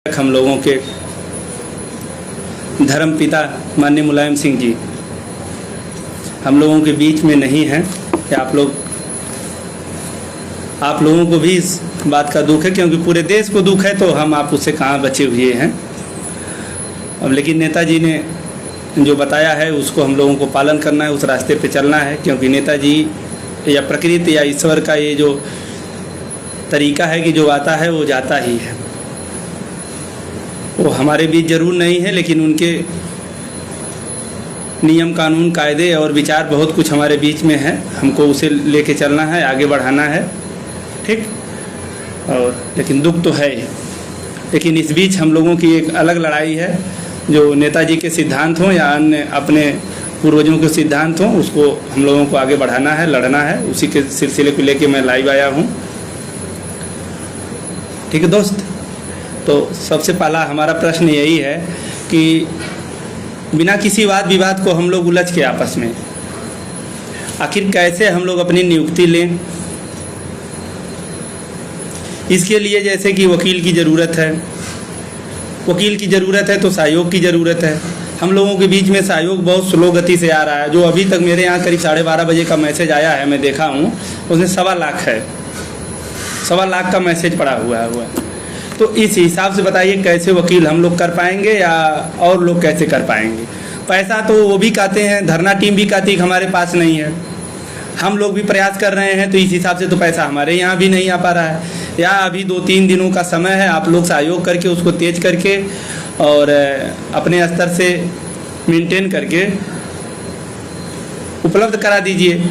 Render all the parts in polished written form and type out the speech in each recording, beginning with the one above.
हम लोगों के धर्म पिता माननीय मुलायम सिंह जी हम लोगों के बीच में नहीं हैं। आप लोगों को भी इस बात का दुख है, क्योंकि पूरे देश को दुख है, तो हम आप उससे कहाँ बचे हुए हैं। अब लेकिन नेताजी ने जो बताया है उसको हम लोगों को पालन करना है, उस रास्ते पे चलना है, क्योंकि नेताजी या प्रकृति या ईश्वर का ये जो तरीका है कि जो आता है वो जाता ही है। वो हमारे बीच जरूर नहीं है, लेकिन उनके नियम कानून कायदे और विचार बहुत कुछ हमारे बीच में है। हमको उसे लेके चलना है, आगे बढ़ाना है, ठीक। और लेकिन दुख तो है। लेकिन इस बीच हम लोगों की एक अलग लड़ाई है, जो नेताजी के सिद्धांत हों या अन्य अपने पूर्वजों के सिद्धांत हों, उसको हम लोगों को आगे बढ़ाना है, लड़ना है। उसी के सिलसिले को लेके मैं लाइव आया हूँ, ठीक है दोस्त। तो सबसे पहला हमारा प्रश्न यही है कि बिना किसी वाद विवाद को हम लोग उलझ के आपस में आखिर कैसे हम लोग अपनी नियुक्ति लें। इसके लिए जैसे कि वकील की ज़रूरत है, वकील की ज़रूरत है तो सहयोग की ज़रूरत है। हम लोगों के बीच में सहयोग बहुत स्लो गति से आ रहा है। जो अभी तक मेरे यहाँ करीब 12:30 बजे का मैसेज आया है, मैं देखा हूँ, उसमें 1.25 लाख है, 1.25 लाख का मैसेज पड़ा हुआ है। तो इस हिसाब से बताइए कैसे वकील हम लोग कर पाएंगे या और लोग कैसे कर पाएंगे। पैसा तो वो भी कहते हैं, धरना टीम भी कहती है कि हमारे पास नहीं है। हम लोग भी प्रयास कर रहे हैं, तो इस हिसाब से तो पैसा हमारे यहाँ भी नहीं आ पा रहा है। या अभी 2-3 दिनों का समय है, आप लोग सहयोग करके उसको तेज करके और अपने स्तर से मेंटेन करके उपलब्ध करा दीजिए।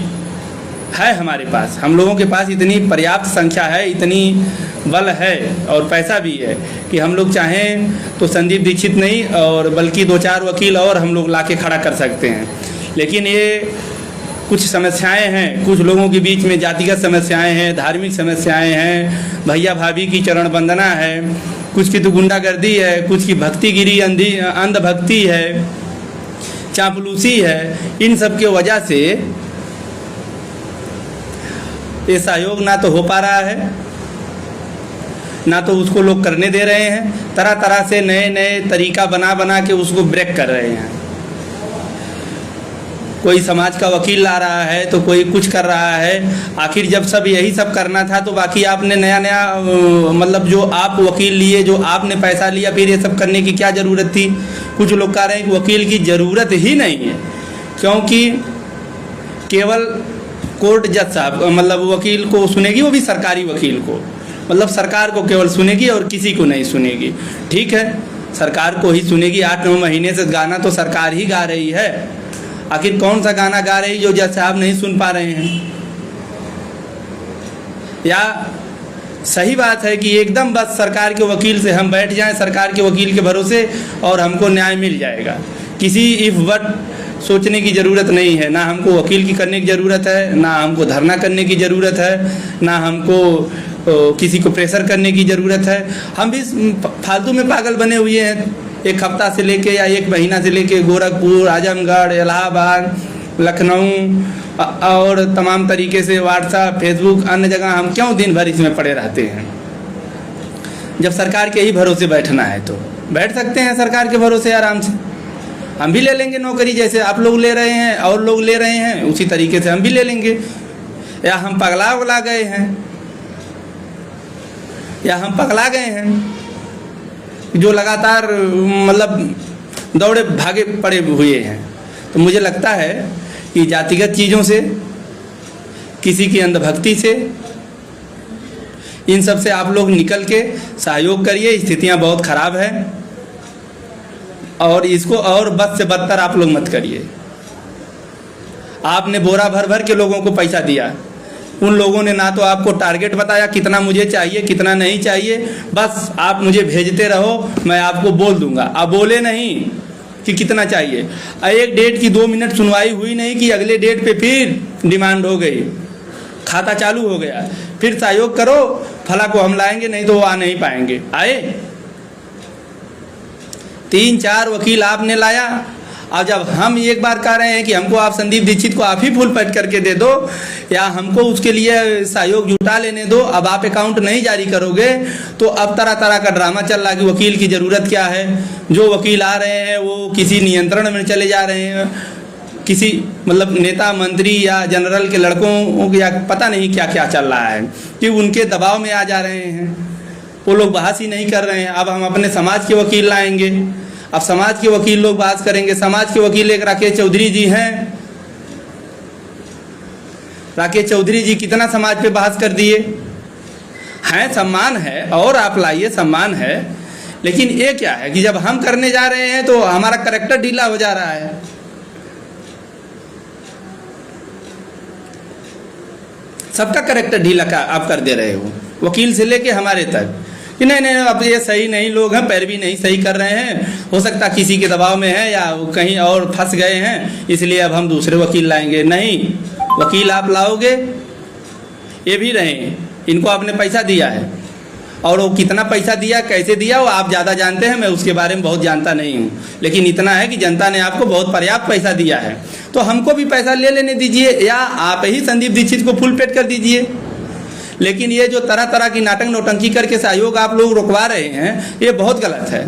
है हमारे पास, हम लोगों के पास इतनी पर्याप्त संख्या है, इतनी बल है और पैसा भी है कि हम लोग चाहें तो संदीप दीक्षित नहीं और बल्कि 2-4 वकील और हम लोग लाके खड़ा कर सकते हैं। लेकिन ये कुछ समस्याएं हैं, कुछ लोगों के बीच में जातिगत समस्याएं हैं, धार्मिक समस्याएं हैं, भैया भाभी की चरण वंदना है, कुछ की तो गुंडागर्दी है, कुछ की भक्तिगिरी अंधभक्ति है, चापलूसी है। इन सब के वजह से ये सहयोग ना तो हो पा रहा है, ना तो उसको लोग करने दे रहे हैं। तरह तरह से नए नए तरीका बना के उसको ब्रेक कर रहे हैं। कोई समाज का वकील ला रहा है तो कोई कुछ कर रहा है। आखिर जब सब यही सब करना था तो बाकी आपने नया मतलब जो आप वकील लिए, जो आपने पैसा लिया, फिर ये सब करने की क्या ज़रूरत थी। कुछ लोग कह रहे हैं कि वकील की ज़रूरत ही नहीं है, क्योंकि केवल कोर्ट जज साहब मतलब वकील को सुनेगी, वो भी सरकारी वकील को, मतलब सरकार को केवल सुनेगी और किसी को नहीं सुनेगी। ठीक है, सरकार को ही सुनेगी। 8-9 महीने से गाना तो सरकार ही गा रही है। आखिर कौन सा गाना गा रही जो जज साहब नहीं सुन पा रहे हैं। या सही बात है कि एकदम बस सरकार के वकील से हम बैठ जाएं, सरकार के वकील के भरोसे, और हमको न्याय मिल जाएगा। किसी इफ बट सोचने की ज़रूरत नहीं है। ना हमको वकील की करने की ज़रूरत है, ना हमको धरना करने की ज़रूरत है, ना हमको किसी को प्रेशर करने की ज़रूरत है। हम भी फालतू में पागल बने हुए हैं। एक हफ्ता से लेके या 1 महीना से लेके गोरखपुर, आजमगढ़, इलाहाबाद, लखनऊ और तमाम तरीके से व्हाट्सएप, फेसबुक, अन्य जगह हम क्यों दिन भर इसमें पड़े रहते हैं। जब सरकार के ही भरोसे बैठना है तो बैठ सकते हैं सरकार के भरोसे आराम से। हम भी ले लेंगे नौकरी, जैसे आप लोग ले रहे हैं और लोग ले रहे हैं, उसी तरीके से हम भी ले लेंगे। या हम पगला गए हैं, या हम पगला गए हैं जो लगातार मतलब दौड़े भागे पड़े हुए हैं। तो मुझे लगता है कि जातिगत चीज़ों से, किसी की अंधभक्ति से, इन सब से आप लोग निकल के सहयोग करिए। स्थितियां बहुत ख़राब है और इसको और बद से बदतर आप लोग मत करिए। आपने बोरा भर भर के लोगों को पैसा दिया, उन लोगों ने ना तो आपको टारगेट बताया कितना मुझे चाहिए कितना नहीं चाहिए। बस आप मुझे भेजते रहो, मैं आपको बोल दूंगा। आप बोले नहीं कि कितना चाहिए। एक डेट की 2 मिनट सुनवाई हुई नहीं कि अगले डेट पे फिर डिमांड हो गई, खाता चालू हो गया। फिर सहयोग करो, फला को हम लाएंगे, नहीं तो वो आ नहीं पाएंगे। आए 3-4 वकील आपने लाया, और जब हम एक बार कह रहे हैं कि हमको आप संदीप दीक्षित को आप ही फुल पेड करके दे दो या हमको उसके लिए सहयोग जुटा लेने दो, अब आप अकाउंट नहीं जारी करोगे, तो अब तरह तरह का ड्रामा चल रहा है कि वकील की ज़रूरत क्या है। जो वकील आ रहे हैं वो किसी नियंत्रण में चले जा रहे हैं, किसी मतलब नेता मंत्री या जनरल के लड़कों या पता नहीं क्या क्या चल रहा है कि उनके दबाव में आ जा रहे हैं, वो लोग बहस ही नहीं कर रहे हैं। अब हम अपने समाज के वकील लाएंगे, अब समाज के वकील लोग बहस करेंगे। समाज के वकील एक राकेश चौधरी जी हैं, राकेश चौधरी जी कितना समाज पे बहस कर दिए हैं। सम्मान है और आप लाइए, सम्मान है, लेकिन ये क्या है कि जब हम करने जा रहे हैं तो हमारा करैक्टर ढीला हो जा रहा है। सबका करैक्टर ढीला का आप कर दे रहे हो, वकील से लेके हमारे तक कि नहीं नहीं अब ये सही नहीं, लोग हैं पैरवी नहीं सही कर रहे हैं, हो सकता किसी के दबाव में है या कहीं और फंस गए हैं, इसलिए अब हम दूसरे वकील लाएंगे। नहीं, वकील आप लाओगे, ये भी रहे, इनको आपने पैसा दिया है और वो कितना पैसा दिया, कैसे दिया, वो आप ज़्यादा जानते हैं, मैं उसके बारे में बहुत जानता नहीं हूँ, लेकिन इतना है कि जनता ने आपको बहुत पर्याप्त पैसा दिया है, तो हमको भी पैसा ले लेने दीजिए या आप ही संदीप दीक्षित को फुल पेड कर दीजिए। लेकिन ये जो तरह तरह की नाटक नौटंकी करके सहयोग आप लोग रुकवा रहे हैं, ये बहुत गलत है।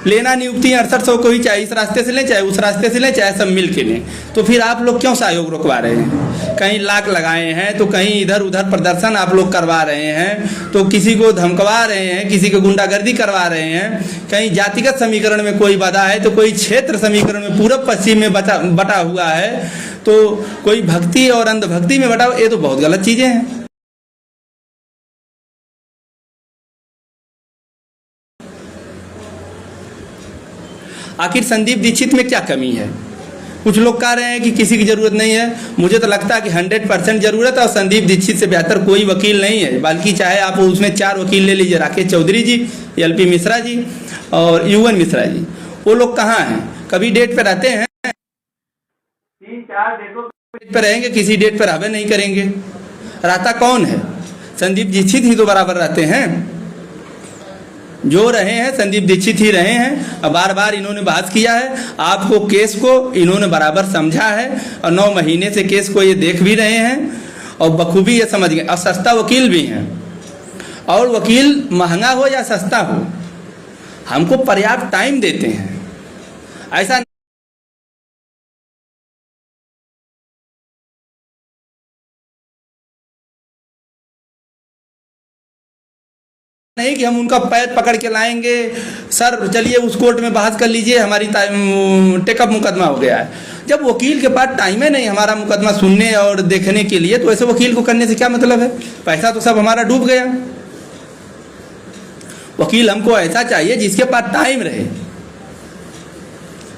लेना नियुक्ति 6800 को ही, चाहे इस रास्ते से लें चाहे उस रास्ते से लें चाहे सब मिल के लें, तो फिर आप लोग क्यों सहयोग रुकवा रहे हैं? कहीं लाख लगाए हैं तो कहीं इधर उधर प्रदर्शन आप लोग करवा रहे हैं, तो किसी को धमकवा रहे हैं, किसी को गुंडागर्दी करवा रहे हैं, कहीं जातिगत समीकरण में कोई बाधा है तो कोई क्षेत्र समीकरण में पूरब पश्चिम में बटा हुआ है, तो कोई भक्ति और अंधभक्ति में बटा हुआ, ये तो बहुत गलत चीज़ें हैं। आखिर संदीप दीक्षित में क्या कमी है? कुछ लोग कह रहे हैं कि किसी की ज़रूरत नहीं है, मुझे तो लगता है कि 100% ज़रूरत है और संदीप दीक्षित से बेहतर कोई वकील नहीं है। बल्कि चाहे आप उसमें 4 वकील ले लीजिए, राकेश चौधरी जी, LP मिश्रा जी और UN मिश्रा जी, वो लोग कहाँ हैं? कभी डेट पे रहते हैं, 3-4 डेट पे रहेंगे, किसी डेट पे रहबे नहीं करेंगे। रहता कौन है? संदीप दीक्षित ही तो बराबर रहते हैं, जो रहे हैं संदीप दीक्षित ही रहे हैं। और बार बार इन्होंने बहस किया है, आपको केस को इन्होंने बराबर समझा है और 9 महीने से केस को ये देख भी रहे हैं और बखूबी ये समझ गए। और सस्ता वकील भी हैं, और वकील महंगा हो या सस्ता हो हमको पर्याप्त टाइम देते हैं। ऐसा नहीं कि हम उनका पैर पकड़ के लाएंगे, सर चलिए उस कोर्ट में बहस कर लीजिए, हमारी टेकअप मुकदमा हो गया है। जब वकील के पास टाइम है नहीं हमारा मुकदमा सुनने और देखने के लिए, तो ऐसे वकील को करने से क्या मतलब है? पैसा तो सब हमारा डूब गया। वकील हमको ऐसा चाहिए जिसके पास टाइम रहे,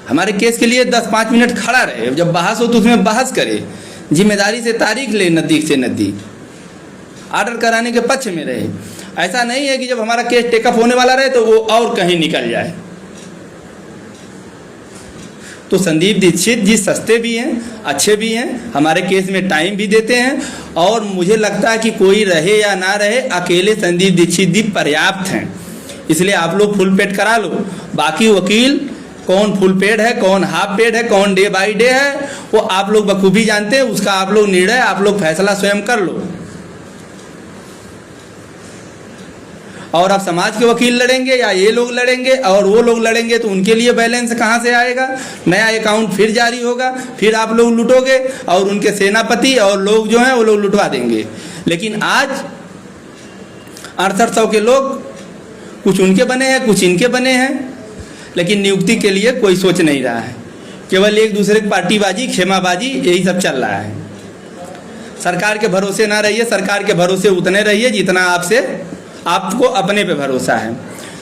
हमारे केस के लिए 10-5 मिनट खड़ा रहे, जब बहस हो तो उसमें बहस करे, जिम्मेदारी से तारीख ले, नज़दीक से नज़दीक ऑर्डर कराने के पक्ष में रहे। ऐसा नहीं है कि जब हमारा केस टेकअप होने वाला रहे तो वो और कहीं निकल जाए। तो संदीप दीक्षित जी सस्ते भी हैं, अच्छे भी हैं, हमारे केस में टाइम भी देते हैं, और मुझे लगता है कि कोई रहे या ना रहे, अकेले संदीप दीक्षित जी पर्याप्त हैं। इसलिए आप लोग फुल पेड करा लो। बाकी वकील कौन फुल पेड है, कौन हाफ पेड है, कौन डे बाई डे है, वो आप लोग बखूबी जानते हैं। उसका आप लोग निर्णय, आप लोग फैसला स्वयं कर लो। और अब समाज के वकील लड़ेंगे या ये लोग लड़ेंगे और वो लोग लड़ेंगे, तो उनके लिए बैलेंस कहाँ से आएगा? नया अकाउंट फिर जारी होगा, फिर आप लोग लूटोगे और उनके सेनापति और लोग जो हैं वो लोग लुटवा देंगे। लेकिन आज 6800 के लोग कुछ उनके बने हैं, कुछ इनके बने हैं, लेकिन नियुक्ति के लिए कोई सोच नहीं रहा है। केवल एक दूसरे की पार्टीबाजी, खेमाबाजी, यही सब चल रहा है। सरकार के भरोसे ना रहिए, सरकार के भरोसे उतने रहिए जितना आपको अपने पे भरोसा है।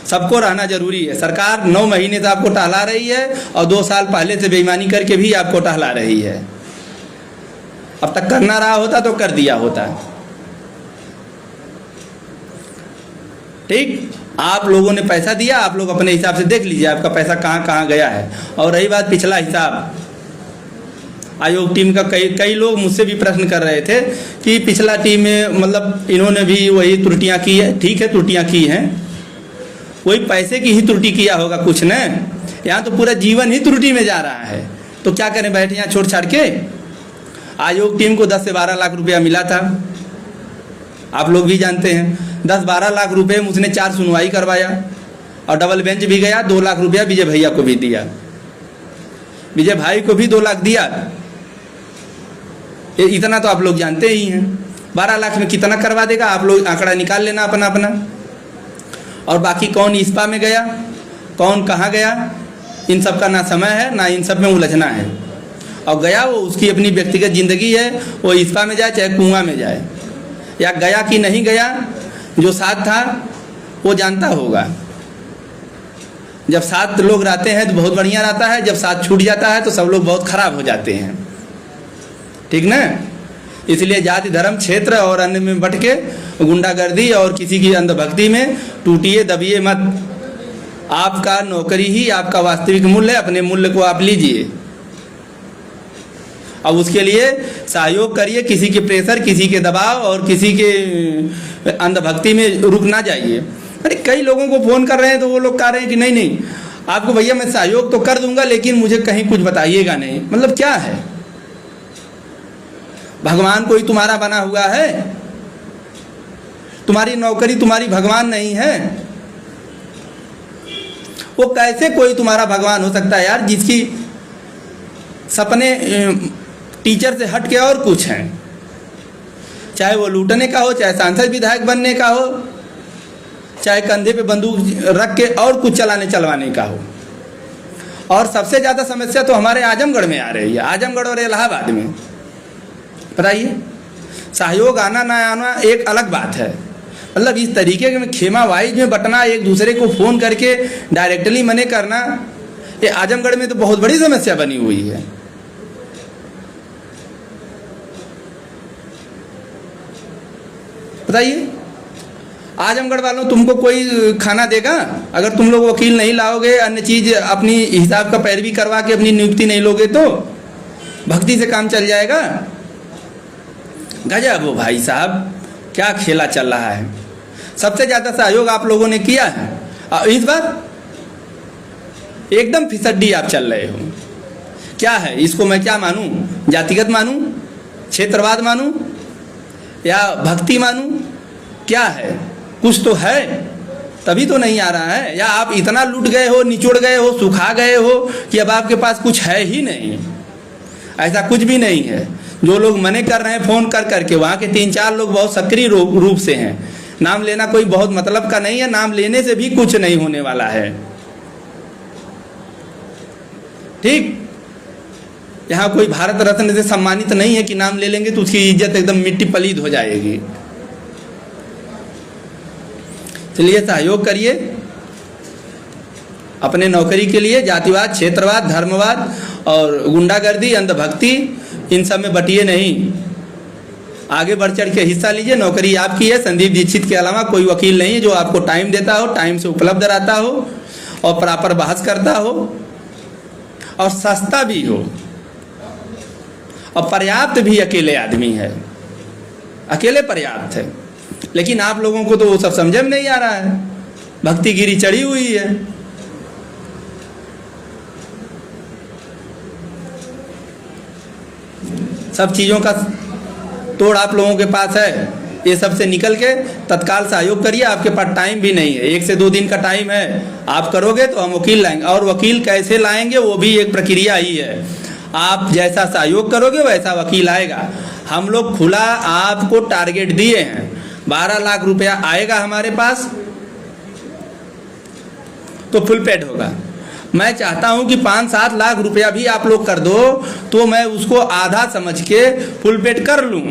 सबको रहना जरूरी है। सरकार 9 महीने से आपको टहला रही है और 2 साल पहले से बेईमानी करके भी आपको टहला रही है। अब तक करना रहा होता तो कर दिया होता। ठीक, आप लोगों ने पैसा दिया, आप लोग अपने हिसाब से देख लीजिए आपका पैसा कहाँ कहाँ गया है। और रही बात पिछला हिसाब, आयोग टीम का कई लोग मुझसे भी प्रश्न कर रहे थे कि पिछला टीम में मतलब इन्होंने भी वही त्रुटियां की है। ठीक है, त्रुटियां की हैं, वही पैसे की ही त्रुटि किया होगा कुछ न। यहाँ तो पूरा जीवन ही त्रुटि में जा रहा है। तो क्या करें, बैठे यहाँ छोड़ छाड़ के। आयोग टीम को 10 से 12 लाख रुपया मिला था, आप लोग भी जानते हैं। 10-12 लाख रुपए में उसने 4 सुनवाई करवाया और डबल बेंच भी गया। 2 लाख रुपया विजय भैया को भी दिया, विजय भाई को भी 2 लाख दिया। इतना तो आप लोग जानते ही हैं। 12 लाख में कितना करवा देगा, आप लोग आंकड़ा निकाल लेना अपना अपना। और बाकी कौन इस्पा में गया, कौन कहाँ गया, इन सब का ना समय है ना इन सब में उलझना है। और गया वो उसकी अपनी व्यक्तिगत जिंदगी है, वो इस्पा में जाए चाहे कुआं में जाए, या गया कि नहीं गया, जो साथ था वो जानता होगा। जब साथ लोग रहते हैं तो बहुत बढ़िया रहता है, जब साथ छूट जाता है तो सब लोग बहुत खराब हो जाते हैं, ठीक ना। इसलिए जाति धर्म क्षेत्र और अन्य में बट के गुंडागर्दी और किसी की अंधभक्ति में टूटिए दबिए मत। आपका नौकरी ही आपका वास्तविक मूल्य है, अपने मूल्य को आप लीजिए। अब उसके लिए सहयोग करिए, किसी के प्रेशर, किसी के दबाव और किसी के अंधभक्ति में रुक ना जाइए। अरे कई लोगों को फ़ोन कर रहे हैं तो वो लोग कह रहे हैं कि नहीं नहीं आपको भैया मैं सहयोग तो कर दूंगा लेकिन मुझे कहीं कुछ बताइएगा नहीं। मतलब क्या है, भगवान कोई तुम्हारा बना हुआ है? तुम्हारी नौकरी तुम्हारी भगवान नहीं है। वो कैसे कोई तुम्हारा भगवान हो सकता है यार, जिसकी सपने टीचर से हट के और कुछ हैं, चाहे वो लूटने का हो, चाहे सांसद विधायक बनने का हो, चाहे कंधे पे बंदूक रख के और कुछ चलवाने का हो। और सबसे ज़्यादा समस्या तो हमारे आजमगढ़ में आ रही है, आजमगढ़ और इलाहाबाद में। बताइए, सहयोग आना ना आना एक अलग बात है, मतलब इस तरीके में खेमा वाइज में बटना, एक दूसरे को फ़ोन करके डायरेक्टली मने करना, ये आजमगढ़ में तो बहुत बड़ी समस्या बनी हुई है। बताइए, आजमगढ़ वालों तुमको कोई खाना देगा अगर तुम लोग वकील नहीं लाओगे, अन्य चीज़ अपनी हिसाब का पैरवी करवा के अपनी नियुक्ति नहीं लोगे तो भक्ति से काम चल जाएगा। गजब हो भाई साहब, क्या खेला चल रहा है। सबसे ज़्यादा सहयोग आप लोगों ने किया है और इस बार एकदम फिसड्डी आप चल रहे हो। क्या है, इसको मैं क्या मानूं, जातिगत मानूं, क्षेत्रवाद मानूं या भक्ति मानूं? क्या है, कुछ तो है, तभी तो नहीं आ रहा है। या आप इतना लूट गए हो, निचोड़ गए हो, सुखा गए हो कि अब आपके पास कुछ है ही नहीं। ऐसा कुछ भी नहीं है। जो लोग मने कर रहे हैं फ़ोन कर करके, वहाँ के 3-4 लोग बहुत सक्रिय रूप से हैं। नाम लेना कोई बहुत मतलब का नहीं है, नाम लेने से भी कुछ नहीं होने वाला है, ठीक। यहाँ कोई भारत रत्न से सम्मानित नहीं है कि नाम ले लेंगे तो उसकी इज्जत एकदम मिट्टी पलीद हो जाएगी। चलिए सहयोग करिए अपने नौकरी के लिए। जातिवाद, क्षेत्रवाद, धर्मवाद और गुंडागर्दी, अंधभक्ति, इन सब में बटिए नहीं। आगे बढ़ चढ़ के हिस्सा लीजिए। नौकरी आपकी है। संदीप दीक्षित के अलावा कोई वकील नहीं है जो आपको टाइम देता हो, टाइम से उपलब्ध रहता हो और प्रॉपर बहस करता हो और सस्ता भी हो और पर्याप्त भी अकेले आदमी है, अकेले पर्याप्त है। लेकिन आप लोगों को तो वो सब समझ में नहीं आ रहा है, भक्तिगिरी चढ़ी हुई है। सब चीज़ों का तोड़ आप लोगों के पास है। ये सब से निकल के तत्काल सहयोग करिए। आपके पास टाइम भी नहीं है, 1 से 2 दिन का टाइम है। आप करोगे तो हम वकील लाएंगे, और वकील कैसे लाएंगे वो भी एक प्रक्रिया ही है। आप जैसा सहयोग करोगे वैसा वकील आएगा। हम लोग खुला आपको टारगेट दिए हैं, 12 लाख रुपया आएगा हमारे पास तो फुल पेड होगा। मैं चाहता हूं कि 5-7 लाख रुपया भी आप लोग कर दो तो मैं उसको आधा समझ के फुल पेड कर लूं।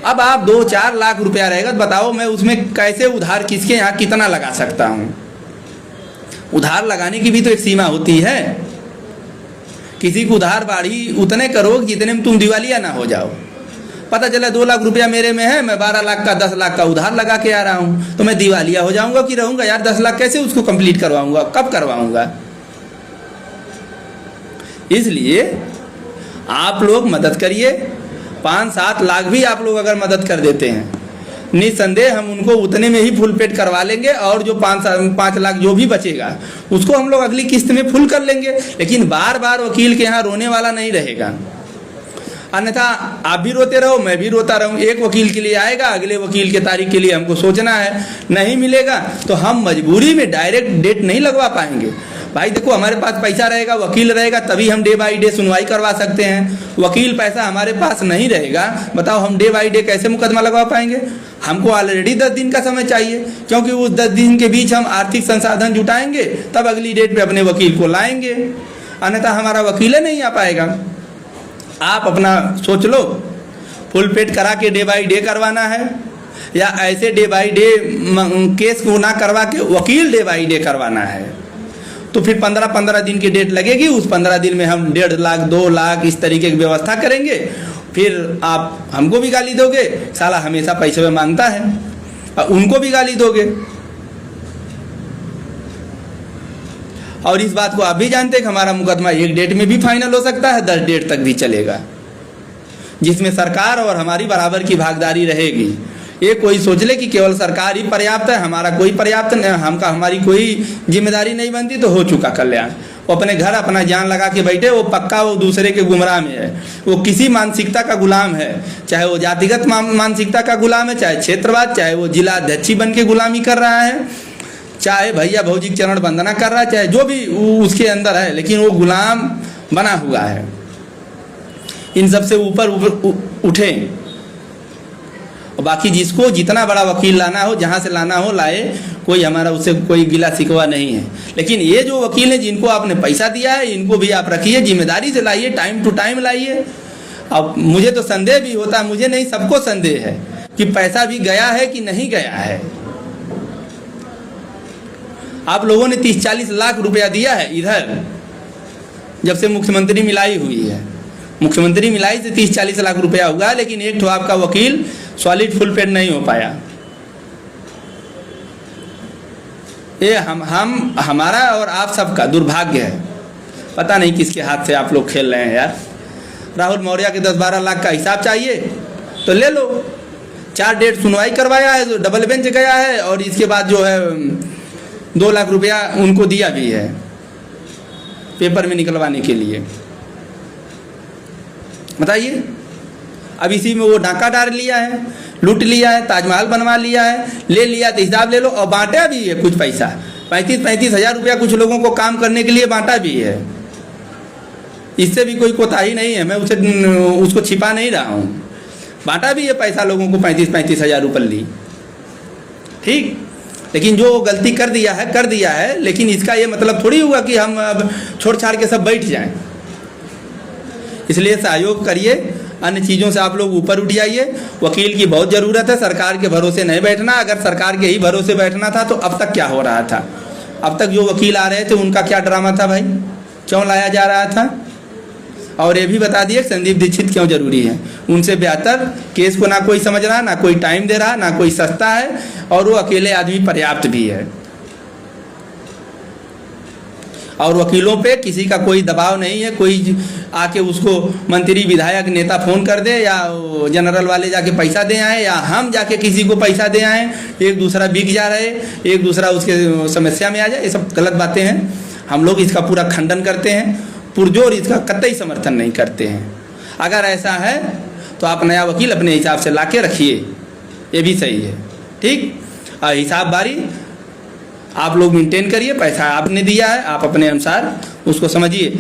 अब आप 2-4 लाख रुपया रहेगा तो बताओ मैं उसमें कैसे उधार किसके यहाँ कितना लगा सकता हूं। उधार लगाने की भी तो एक सीमा होती है। किसी को उधार बाड़ी उतने करो जितने में तुम दिवालिया ना हो जाओ। पता चला 2 लाख रुपया मेरे में है, मैं 12 लाख का 10 लाख का उधार लगा के आ रहा हूं, तो मैं दिवालिया हो जाऊंगा कि रहूंगा? यार 10 लाख कैसे उसको कंप्लीट करवाऊंगा, कब करवाऊंगा? इसलिए आप लोग मदद करिए। 5-7 लाख भी आप लोग अगर मदद कर देते हैं, निसंदेह हम उनको उतने में ही फुल पेड करवा लेंगे, और जो 5 लाख जो भी बचेगा उसको हम लोग अगली किस्त में फुल कर लेंगे। लेकिन बार बार वकील के यहाँ रोने वाला नहीं रहेगा, अन्यथा आप भी रोते रहो, मैं भी रोता रहूं। एक वकील के लिए आएगा, अगले वकील के तारीख के लिए हमको सोचना है, नहीं मिलेगा तो हम मजबूरी में डायरेक्ट डेट नहीं लगवा पाएंगे। भाई देखो, हमारे पास पैसा रहेगा, वकील रहेगा, तभी हम डे बाई डे सुनवाई करवा सकते हैं। वकील पैसा हमारे पास नहीं रहेगा, बताओ हम डे बाई डे कैसे मुकदमा लगवा पाएंगे। हमको ऑलरेडी 10 दिन का समय चाहिए, क्योंकि उस 10 दिन के बीच हम आर्थिक संसाधन जुटाएंगे, तब अगली डेट पे अपने वकील को लाएंगे, अन्यथा हमारा वकील नहीं आ पाएगा। आप अपना सोच लो, फुल पेड करा के डे बाई डे करवाना है, या ऐसे डे बाई डे केस को ना करवा के वकील डे बाई डे करवाना है। तो फिर 15-15 दिन की डेट लगेगी, उस 15 दिन में हम 1.5 लाख 2 लाख इस तरीके की व्यवस्था करेंगे। फिर आप हमको भी गाली दोगे, साला हमेशा पैसे में मांगता है, और उनको भी गाली दोगे। और इस बात को आप भी जानते हैं कि हमारा मुकदमा 1 डेट में भी फाइनल हो सकता है, 10 डेट तक भी चलेगा, जिसमें सरकार और हमारी बराबर की भागीदारी रहेगी। ये कोई सोच ले कि केवल सरकार ही पर्याप्त है, हमारा कोई पर्याप्त नहीं, हमारी कोई जिम्मेदारी नहीं बनती, तो हो चुका कल्याण। वो अपने घर अपना जान लगा के बैठे, वो पक्का वो दूसरे के गुमराह में है, वो किसी मानसिकता का गुलाम है, चाहे वो जातिगत मानसिकता का गुलाम है, चाहे क्षेत्रवाद, चाहे वो जिला अध्यक्षी बन के गुलामी कर रहा है, चाहे भैया भौजी चरण वंदना कर रहा है, चाहे जो भी उसके अंदर है, लेकिन वो गुलाम बना हुआ है। इन सब से ऊपर उठें, और बाकी जिसको जितना बड़ा वकील लाना हो, जहाँ से लाना हो लाए, कोई हमारा उससे कोई गिला शिकवा नहीं है। लेकिन ये जो वकील हैं जिनको आपने पैसा दिया है, इनको भी आप रखिए, जिम्मेदारी से लाइए, टाइम टू टाइम लाइए। अब मुझे तो संदेह भी होता है, मुझे नहीं सबको संदेह है कि पैसा भी गया है कि नहीं गया है। आप लोगों ने 30-40 लाख रुपया दिया है इधर, जब से मुख्यमंत्री मिलाई हुई है, मुख्यमंत्री मिलाई से 30-40 लाख रुपया हुआ, लेकिन एक ठो आपका वकील सॉलिड फुल पेड नहीं हो पाया। ये हमारा और आप सबका दुर्भाग्य है। पता नहीं किसके हाथ से आप लोग खेल रहे हैं यार। राहुल मौर्य के 10-12 लाख का हिसाब चाहिए तो ले लो, 4 डेट सुनवाई करवाया है, तो डबल बेंच गया है, और इसके बाद जो है 2 लाख रुपया उनको दिया भी है पेपर में निकलवाने के लिए। बताइए, अब इसी में वो डाका डाल लिया है, लूट लिया है, ताजमहल बनवा लिया है, ले लिया तो हिसाब ले लो, और बांटा भी है कुछ पैसा, 35-35 हज़ार रुपया कुछ लोगों को काम करने के लिए बांटा भी है। इससे भी कोई कोताही नहीं है, मैं उसको छिपा नहीं रहा हूँ, बांटा भी है पैसा लोगों को, 35-35 हज़ार रुपये, ठीक। लेकिन जो गलती कर दिया है, लेकिन इसका ये मतलब थोड़ी हुआ कि हम अब छोड़ छाड़ के सब बैठ जाएं। इसलिए सहयोग करिए, अन्य चीज़ों से आप लोग ऊपर उठ जाइए। वकील की बहुत ज़रूरत है, सरकार के भरोसे नहीं बैठना। अगर सरकार के ही भरोसे बैठना था तो अब तक क्या हो रहा था? अब तक जो वकील आ रहे थे उनका क्या ड्रामा था भाई, क्यों लाया जा रहा था? और ये भी बता दिए संदीप दीक्षित क्यों जरूरी है। उनसे बेहतर केस को ना कोई समझ रहा, ना कोई टाइम दे रहा, ना कोई सस्ता है, और वो अकेले आदमी पर्याप्त भी है। और वकीलों पे किसी का कोई दबाव नहीं है, कोई आके उसको मंत्री विधायक नेता फ़ोन कर दे, या जनरल वाले जाके पैसा दे आए, या हम जाके किसी को पैसा दे आए, एक दूसरा बिक जा रहे, एक दूसरा उसके समस्या में आ जाए। ये सब गलत बातें हैं, हम लोग इसका पूरा खंडन करते हैं, पुरजोर इसका कतई समर्थन नहीं करते हैं। अगर ऐसा है तो आप नया वकील अपने हिसाब से ला के रखिए, ये भी सही है, ठीक। हिसाब बारी आप लोग मेंटेन करिए, पैसा आपने दिया है, आप अपने अनुसार उसको समझिए।